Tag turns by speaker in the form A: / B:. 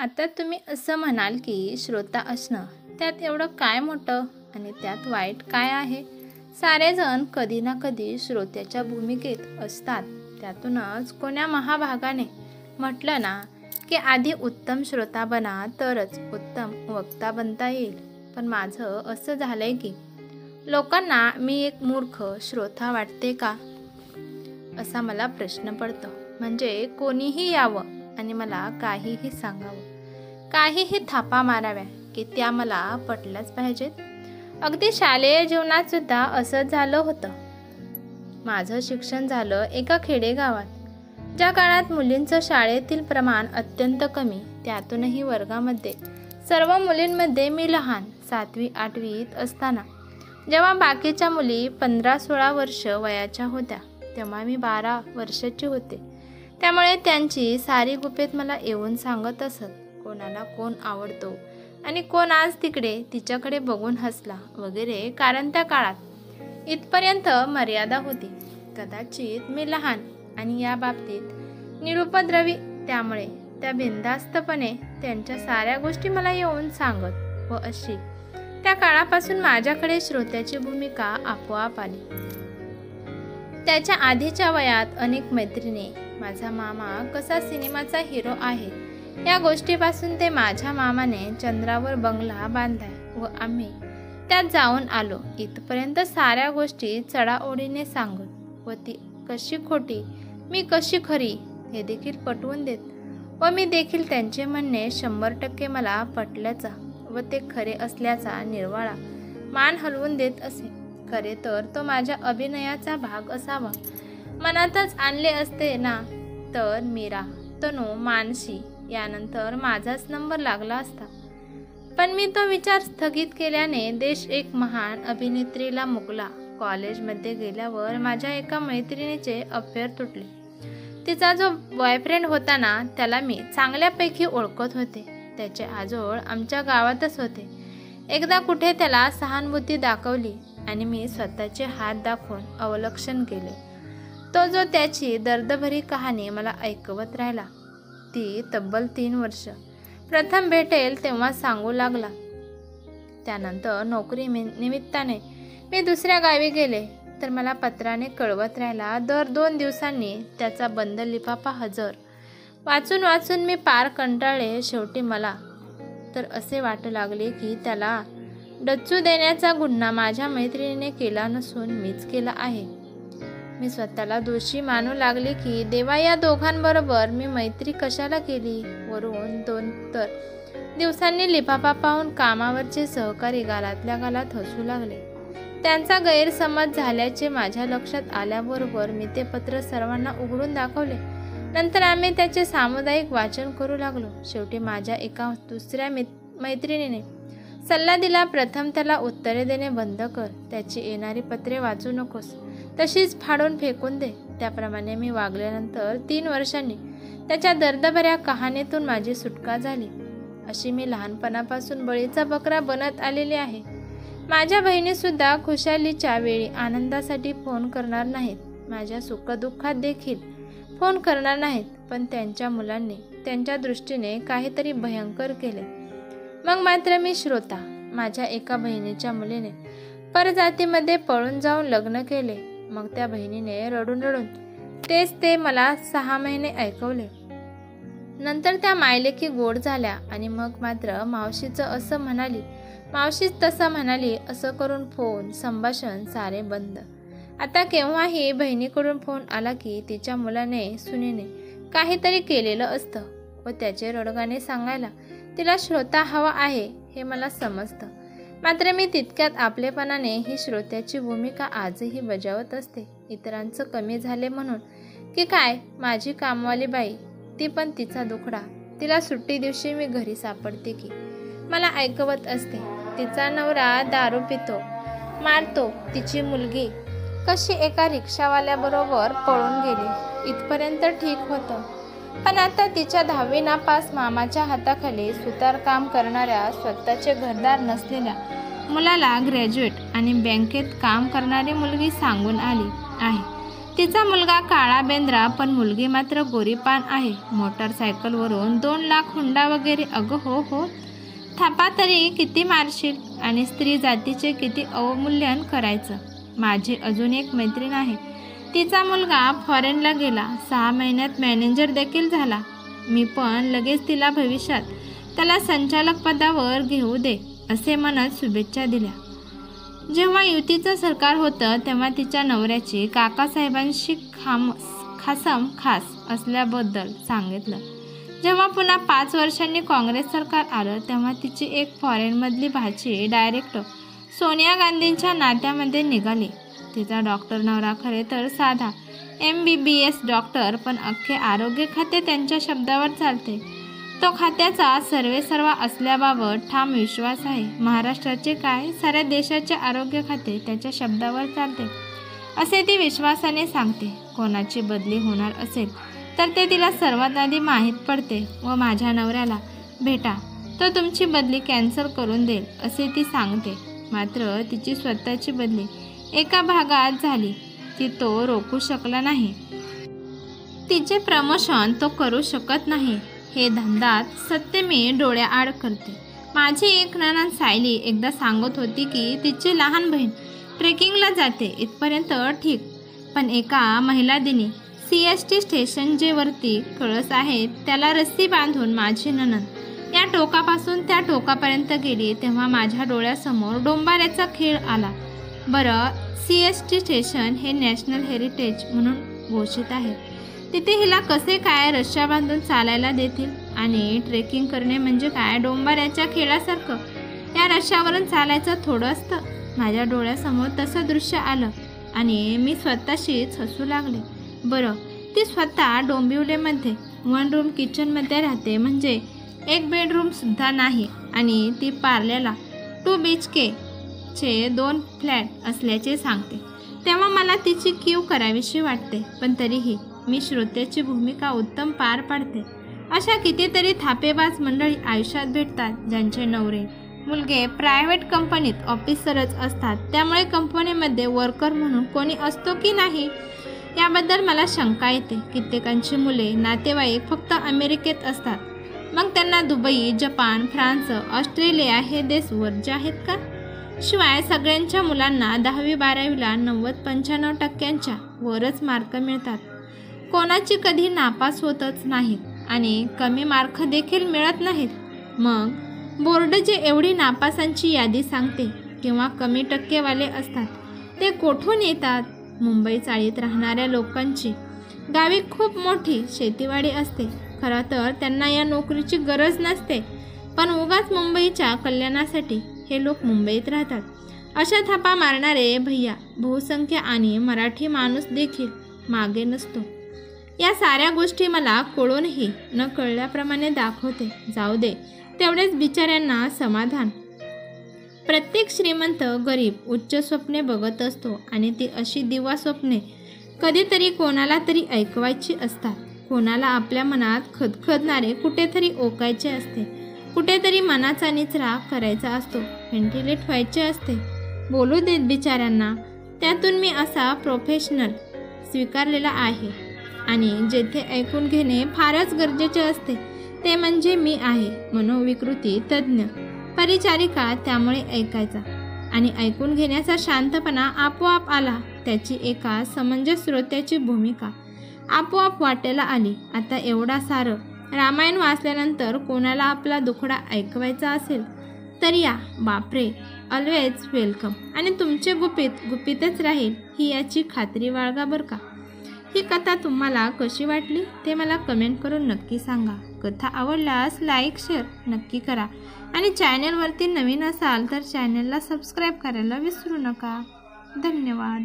A: आता तुम्ही असं म्हणाल की श्रोता असणं त्यात एवढं काय मोठं आणि त्यात वाईट काय आहे? सारेजण कधी ना कधी श्रोत्याच्या भूमिकेत असतात. त्यातूनच कोण्या महाभागाने म्हटलं ना की आधी उत्तम श्रोता बना तरच उत्तम वक्ता बनता येईल. पण माझं असं झालंय की लोकांना मी एक मूर्ख श्रोता वाटते का असा मला प्रश्न पडतो. म्हणजे कोणीही यावं आणि मला काहीही सांगावं, काहीही थापा माराव्या की त्या मला पटल्याच पाहिजेत. अगदी शालेय जीवनात सुद्धा असंच झालं होतं. माझं शिक्षण झालं एका खेडेगावात. ज्या काळात मुलींचं शाळेतील प्रमाण अत्यंत कमी, त्यातूनही वर्गामध्ये सर्व मुलींमध्ये मी लहान 7वी-8वीत असताना, जेव्हा बाकीच्या मुली 15-16 वर्ष वयाच्या होत्या तेव्हा मी 12 वर्षाची होते. त्यामुळे त्यांची सारी गुपित मला येऊन सांगत असत. कोणाला कोण आवडतो आणि कोण आज तिकडे तिच्याकडे बघून हसला वगैरे. कारण त्या काळात इथपर्यंत मर्यादा होती. कदाचित मी लहान आणि या बाबतीत निरुपद्रवी, त्यामुळे त्या बिनधास्तपणे त्यांच्या साऱ्या गोष्टी मला येऊन सांगत व अशी त्या काळापासून माझ्याकडे श्रोत्याची भूमिका आपोआप आली. त्याच्या आधीच्या वयात अनेक मैत्रिणी, माझा मामा कसा सिनेमाचा हिरो आहे या गोष्टीपासून ते माझ्या मामाने चंद्रावर बंगला बांधलाय व आम्ही त्यात जाऊन आलो इथपर्यंत साऱ्या गोष्टी चढाओढीने सांगत व ती कशी खोटी मी कशी खरी हे देखील पटवून देत व मी देखील त्यांचे म्हणणे 100% मला पटल्याचा व ते खरे असल्याचा निर्वाळा मान हलवून देत असे. खरे तर तो माझ्या अभिनयाचा भाग असावा. मनातच आणले असते ना तर मीरा, तनू, मानसी यानंतर माझाच नंबर लागला असता. पण मी तो विचार स्थगित केल्याने देश एक महान अभिनेत्रीला मुकला. कॉलेजमध्ये गेल्यावर माझ्या एका मैत्रिणीचे अफेअर तुटले. तिचा जो बॉयफ्रेंड होता ना त्याला मी चांगल्यापैकी ओळखत होते. त्याचे आजोळ आमच्या गावातच होते. एकदा कुठे त्याला सहानुभूती दाखवली आणि मी स्वतःचे हात दाखवून अवलक्षण केले. तो जो त्याची दर्दभरी कहाणी मला ऐकवत राहिला ती तब्बल 3 वर्ष. प्रथम भेटेल तेव्हा सांगू लागला. त्यानंतर नोकरी निमित्ताने मी दुसऱ्या गावी गेले तर मला पत्राने कळवत राहिला. दर 2 दिवसांनी त्याचा बंद लिफाफा हजर. वाचून वाचून मी पार कंटाळले. शेवटी मला तर असे वाटू लागले की त्याला डच्चू देण्याचा गुन्हा माझ्या मैत्रिणीने केला नसून मीच केला आहे. मी स्वतःला दोषी मानू लागले की देवा, या दोघांबरोबर मी मैत्री कशाला केली. वरून 2 दिवसांनी लिफाफा पाहून कामावरचे सहकारी गालातल्या गालात हसू लागले. त्यांचा गैरसमज झाल्याचे माझ्या लक्षात आल्याबरोबर मी ते पत्र सर्वांना उघडून दाखवले. नंतर आम्ही त्याचे सामुदायिक वाचन करू लागलो. शेवटी माझ्या एका दुसऱ्या मैत्रिणीने सल्ला दिला, प्रथम त्याला उत्तरे देणे बंद कर. त्याची येणारी पत्रे वाचू नकोस, तशीच फाडून फेकून दे. त्याप्रमाणे मी वागल्यानंतर 3 वर्षांनी त्याच्या दर्दभऱ्या कहाणीतून माझी सुटका झाली. अशी मी लहानपणापासून बळीचा बकरा बनत आलेली आहे. माझ्या बहिणीसुद्धा खुशालीच्या वेळी आनंदासाठी फोन करणार नाहीत. माझ्या सुखदुःखात देखील फोन करणार नाहीत. पण त्यांच्या मुलांनी त्यांच्या दृष्टीने काहीतरी भयंकर केले. मग मात्र मी श्रोता. माझ्या एका बहिणीच्या मुलीने परजातीमध्ये पळून जाऊन लग्न केले. मग त्या बहिणीने रडून रडून तेच ते मला 6 महिने ऐकवले. नंतर त्या मायलेकी गोड झाल्या आणि मग मात्र मावशीचं असं म्हणाली, मावशीच तसं म्हणाली, असं करून फोन संभाषण सारे बंद. आता केव्हाही बहिणीकडून फोन आला की तिच्या मुलाने सुनेने काहीतरी केलेलं असतं व त्याचे रडगाणे सांगायला तिला श्रोता हवा आहे हे मला समजतं. मात्र मी तितक्यात आपलेपणाने ही श्रोत्याची भूमिका आजही बजावत असते. इतरांचं कमी झाले म्हणून की काय, माझी कामवाली बाई ती पण तिचा दुखडा. तिला सुट्टी दिवशी मी घरी सापडते की मला ऐकवत असते. तिचा नवरा दारू पितो, मारतो. तिची मुलगी कशी एका रिक्षावाल्याबरोबर पळून गेली. इथपर्यंत ठीक होतं. पण आता तिच्या 10वी नापास मामाच्या हाताखाली सुतार काम करणाऱ्या स्वतःचे घरदार नसलेल्या मुलाला ग्रॅज्युएट आणि बँकेत काम करणारी मुलगी सांगून आली आहे. तिचा मुलगा काळा बेंद्रा पण मुलगी मात्र गोरीपान आहे. मोटारसायकलवरून 2 लाख हुंडा वगैरे. अगं हो, थापा तरी किती मारशील आणि स्त्री जातीचे किती अवमूल्यन करायचं. माझी अजून एक मैत्रीण आहे. तिचा मुलगा फॉरेनला गेला. 6 महिन्यात मॅनेजर देखील झाला. मी पण लगेच तिला भविष्यात त्याला संचालक पदावर घेऊ दे असे म्हणत शुभेच्छा दिल्या. जेव्हा युतीचं सरकार होतं तेव्हा तिच्या नवऱ्याची काकासाहेबांशी खास असल्याबद्दल सांगितलं. जेव्हा पुन्हा 5 वर्षांनी काँग्रेस सरकार आलं तेव्हा तिची एक फॉरेनमधली भाची डायरेक्ट सोनिया गांधींच्या नात्यामध्ये निघाली. तिचा डॉक्टर नवरा खरे तर साधा MBBS डॉक्टर, पण अख्खे आरोग्य खाते त्यांच्या शब्दावर चालते. तो खात्याचा सर्वेसर्वा असल्याबाबत ठाम विश्वास आहे. महाराष्ट्राचे काय, साऱ्या देशाचे आरोग्य खाते त्याच्या शब्दावर चालते असे ती विश्वासाने सांगते. कोणाची बदली होणार असेल तर ते तिला सर्वात आधी माहीत पडते व माझ्या नवऱ्याला भेटा, तो तुमची बदली कॅन्सल करून देईल असे ती सांगते. मात्र तिची स्वतःची बदली एका भागात झाली ती तो रोखू शकला नाही. तिचे प्रमोशन तो करू शकत नाही. हे धंदात सत्य मी डोळ्याआड करते. माझी एक नणंद सायली एकदा सांगत होती की तिची लहान बहीण ट्रेकिंगला जाते. इथपर्यंत ठीक, पण एका महिला दिनी CST स्टेशन जे वरती कळस आहेत त्याला रस्सी बांधून माझी नणंद या टोकापासून त्या टोकापर्यंत गेली तेव्हा माझ्या डोळ्यासमोर डोंबाऱ्याचा खेळ आला. बरं, CST स्टेशन हे नॅशनल हेरिटेज म्हणून घोषित आहे. तिथे हिला कसे काय रस्सा बांधून चालायला देतील? आणि ट्रेकिंग करणे म्हणजे काय डोंबाऱ्याच्या खेळासारखं या रस्त्यावरून चालायचं थोडं असतं? माझ्या डोळ्यासमोर तसं दृश्य आलं आणि मी स्वतःशीच हसू लागले. बरं, ती स्वतः डोंबिवलीमध्ये 1 रूम किचनमध्ये राहते, म्हणजे 1 बेडरूमसुद्धा नाही, आणि ती पार्ल्याला 2 BHK चे 2 फ्लॅट असल्याचे सांगते. तेव्हा मला तिची कीव करावीशी वाटते, पण तरीही मी श्रोत्याची भूमिका उत्तम पार पाडते. अशा कितीतरी थापेबाज मंडळी आयुष्यात भेटतात ज्यांचे नवरे मुलगे प्रायव्हेट कंपनीत ऑफिसरच असतात. त्यामुळे कंपनीमध्ये वर्कर म्हणून कोणी असतो की नाही याबद्दल मला शंका येते. कित्येकांची मुले नातेवाईक फक्त अमेरिकेत असतात. मग त्यांना दुबई, जपान, फ्रान्स, ऑस्ट्रेलिया हे देश वर्ज्य आहेत का? शिवाय सगळ्यांच्या मुलांना 10वी-12वीला 90-95% वरच मार्क मिळतात. कोणाची कधी नापास होतच नाहीत आणि कमी मार्क देखील मिळत नाहीत. मग बोर्ड जे एवढी नापासांची यादी सांगते किंवा कमी टक्केवाले असतात ते कोठून येतात? मुंबई चाळीत राहणाऱ्या लोकांची गावी खूप मोठी शेतीवाडी असते. खरं तर त्यांना या नोकरीची गरज नसते, पण उगाच मुंबईच्या कल्याणासाठी हे लोक मुंबईत राहतात. अशा थापा मारणारे भैया बहुसंख्य आणि मराठी माणूस देखील मागे नसतो. या साऱ्या गोष्टी मला कळूनही न कळल्याप्रमाणे दाखवते. जाऊ दे, तेवढेच बिचाऱ्यांना समाधान. प्रत्येक श्रीमंत गरीब उच्च स्वप्ने बघत असतो आणि ती अशी दिवा स्वप्ने कधीतरी कोणाला तरी ऐकवायची असतात. कोणाला आपल्या मनात खदखदणारे कुठेतरी ओकायचे असते, कुठेतरी मनाचा निचरा करायचा असतो, व्हेंटिलेट व्हायचे असते. बोलू देत बिचाऱ्यांना. त्यातून मी असा प्रोफेशनल स्वीकारलेला आहे आणि जेथे ऐकून घेणे फारच गरजेचे असते ते म्हणजे मी आहे मनोविकृती तज्ज्ञ परिचारिका. त्यामुळे ऐकायचा आणि ऐकून घेण्याचा शांतपणा आपोआप आला. त्याची एका समंजस श्रोत्याची भूमिका आपोआप वाटायला आली. आता एवढा सारं रामायण वाचल्यानंतर कोणाला आपला दुखडा ऐकवायचा असेल तर या, बापरे, ऑलवेज वेलकम. आणि तुमचे गुपितच राहील ही याची खात्री बाळगा बरं का. ही कथा तुम्हाला कशी वाटली ते मला कमेंट करून नक्की सांगा. कथा आवडल्यास लाईक शेअर नक्की करा आणि चॅनलवरती नवीन असाल तर चॅनलला सबस्क्राईब करायला विसरू नका. धन्यवाद.